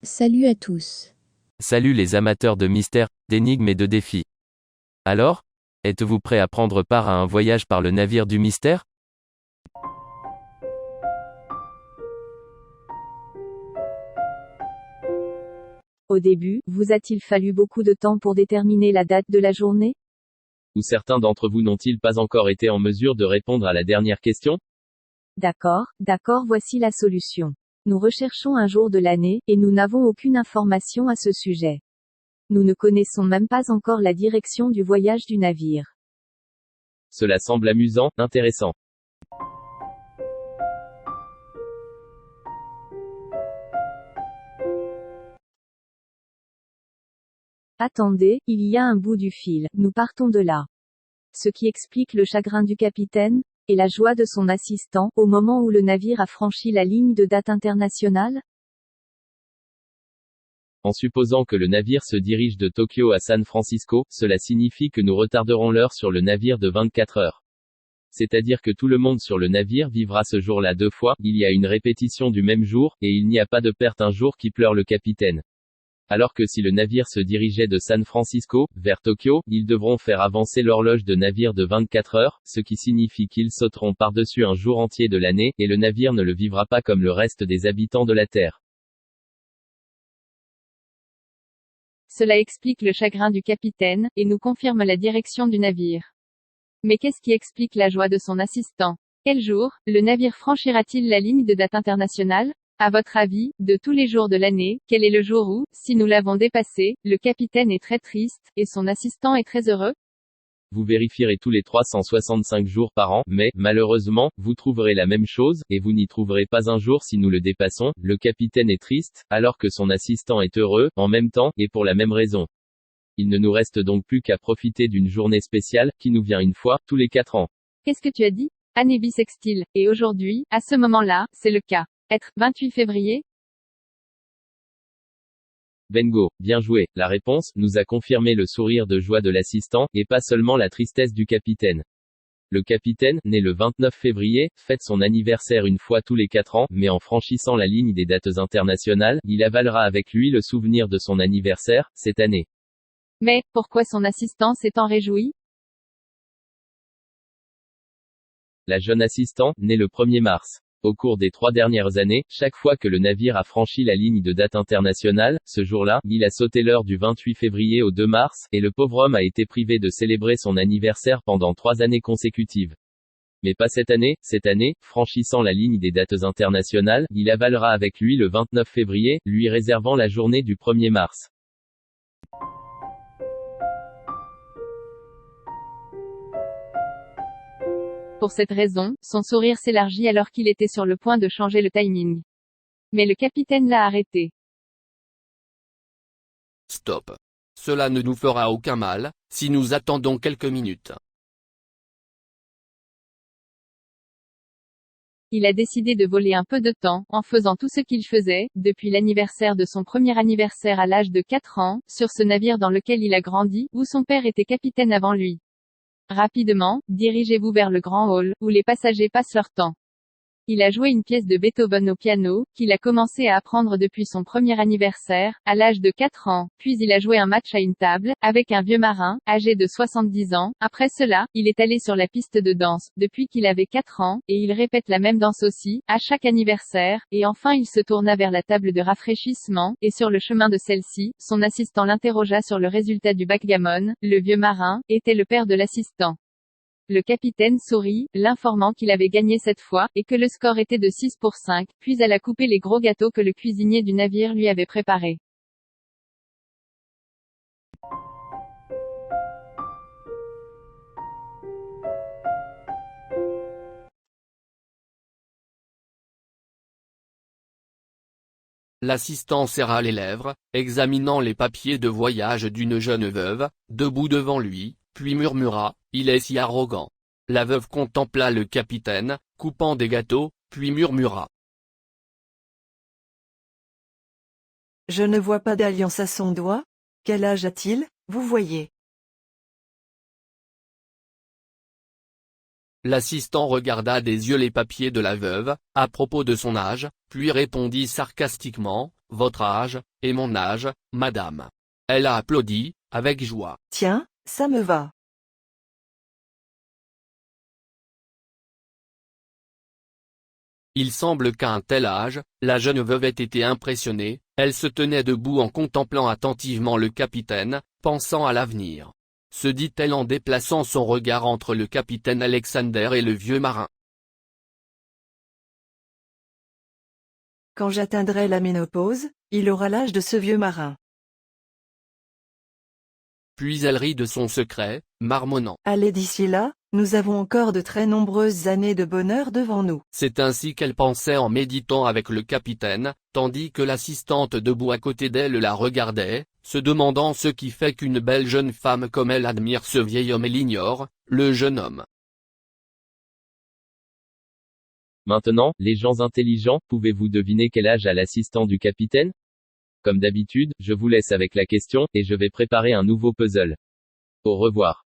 Salut à tous. Salut les amateurs de mystères, d'énigmes et de défis. Alors, êtes-vous prêts à prendre part à un voyage par le navire du mystère? Au début, vous a-t-il fallu beaucoup de temps pour déterminer la date de la journée? Ou certains d'entre vous n'ont-ils pas encore été en mesure de répondre à la dernière question? D'accord, voici la solution. Nous recherchons un jour de l'année, et nous n'avons aucune information à ce sujet. Nous ne connaissons même pas encore la direction du voyage du navire. Cela semble amusant, intéressant. Attendez, il y a un bout du fil, nous partons de là. Ce qui explique le chagrin du capitaine, et la joie de son assistant, au moment où le navire a franchi la ligne de date internationale? En supposant que le navire se dirige de Tokyo à San Francisco, cela signifie que nous retarderons l'heure sur le navire de 24 heures. C'est-à-dire que tout le monde sur le navire vivra ce jour-là deux fois, il y a une répétition du même jour, et il n'y a pas de perte un jour qui pleure le capitaine. Alors que si le navire se dirigeait de San Francisco, vers Tokyo, ils devront faire avancer l'horloge de navire de 24 heures, ce qui signifie qu'ils sauteront par-dessus un jour entier de l'année, et le navire ne le vivra pas comme le reste des habitants de la Terre. Cela explique le chagrin du capitaine, et nous confirme la direction du navire. Mais qu'est-ce qui explique la joie de son assistant? Quel jour, le navire franchira-t-il la ligne de date internationale? À votre avis, de tous les jours de l'année, quel est le jour où, si nous l'avons dépassé, le capitaine est très triste, et son assistant est très heureux? Vous vérifierez tous les 365 jours par an, mais, malheureusement, vous trouverez la même chose, et vous n'y trouverez pas un jour si nous le dépassons, le capitaine est triste, alors que son assistant est heureux, en même temps, et pour la même raison. Il ne nous reste donc plus qu'à profiter d'une journée spéciale, qui nous vient une fois, tous les 4 ans. Qu'est-ce que tu as dit? Année bissextile, et aujourd'hui, à ce moment-là, c'est le cas. Être 28 février? Bingo, bien joué. La réponse nous a confirmé le sourire de joie de l'assistant, et pas seulement la tristesse du capitaine. Le capitaine, né le 29 février, fête son anniversaire une fois tous les 4 ans, mais en franchissant la ligne des dates internationales, il avalera avec lui le souvenir de son anniversaire, cette année. Mais, pourquoi son assistant s'est-en réjoui? La jeune assistant, née le 1er mars. Au cours des 3 dernières années, chaque fois que le navire a franchi la ligne de date internationale, ce jour-là, il a sauté l'heure du 28 février au 2 mars, et le pauvre homme a été privé de célébrer son anniversaire pendant 3 années consécutives. Mais pas cette année, franchissant la ligne des dates internationales, il avalera avec lui le 29 février, lui réservant la journée du 1er mars. Pour cette raison, son sourire s'élargit alors qu'il était sur le point de changer le timing. Mais le capitaine l'a arrêté. Stop. Cela ne nous fera aucun mal, si nous attendons quelques minutes. Il a décidé de voler un peu de temps, en faisant tout ce qu'il faisait, depuis l'anniversaire de son premier anniversaire à l'âge de 4 ans, sur ce navire dans lequel il a grandi, où son père était capitaine avant lui. Rapidement, dirigez-vous vers le grand hall, où les passagers passent leur temps. Il a joué une pièce de Beethoven au piano, qu'il a commencé à apprendre depuis son premier anniversaire, à l'âge de 4 ans, puis il a joué un match à une table, avec un vieux marin, âgé de 70 ans, après cela, il est allé sur la piste de danse, depuis qu'il avait 4 ans, et il répète la même danse aussi, à chaque anniversaire, et enfin il se tourna vers la table de rafraîchissement, et sur le chemin de celle-ci, son assistant l'interrogea sur le résultat du backgammon, le vieux marin, était le père de l'assistant. Le capitaine sourit, l'informant qu'il avait gagné cette fois, et que le score était de 6-5, puis elle a coupé les gros gâteaux que le cuisinier du navire lui avait préparés. L'assistant serra les lèvres, examinant les papiers de voyage d'une jeune veuve, debout devant lui, puis murmura, « Il est si arrogant ». La veuve contempla le capitaine, coupant des gâteaux, puis murmura. « Je ne vois pas d'alliance à son doigt. Quel âge a-t-il, vous voyez ? L'assistant regarda des yeux les papiers de la veuve, à propos de son âge, puis répondit sarcastiquement, « Votre âge, et mon âge, madame. » Elle a applaudi, avec joie. Tiens, ça me va. Il semble qu'à un tel âge, la jeune veuve ait été impressionnée, elle se tenait debout en contemplant attentivement le capitaine, pensant à l'avenir. Se dit-elle en déplaçant son regard entre le capitaine Alexander et le vieux marin. Quand j'atteindrai la ménopause, il aura l'âge de ce vieux marin. Puis elle rit de son secret, marmonnant. Allez, d'ici là, nous avons encore de très nombreuses années de bonheur devant nous. C'est ainsi qu'elle pensait en méditant avec le capitaine, tandis que l'assistante debout à côté d'elle la regardait, se demandant ce qui fait qu'une belle jeune femme comme elle admire ce vieil homme et l'ignore, le jeune homme. Maintenant, les gens intelligents, pouvez-vous deviner quel âge a l'assistant du capitaine? Comme d'habitude, je vous laisse avec la question, et je vais préparer un nouveau puzzle. Au revoir.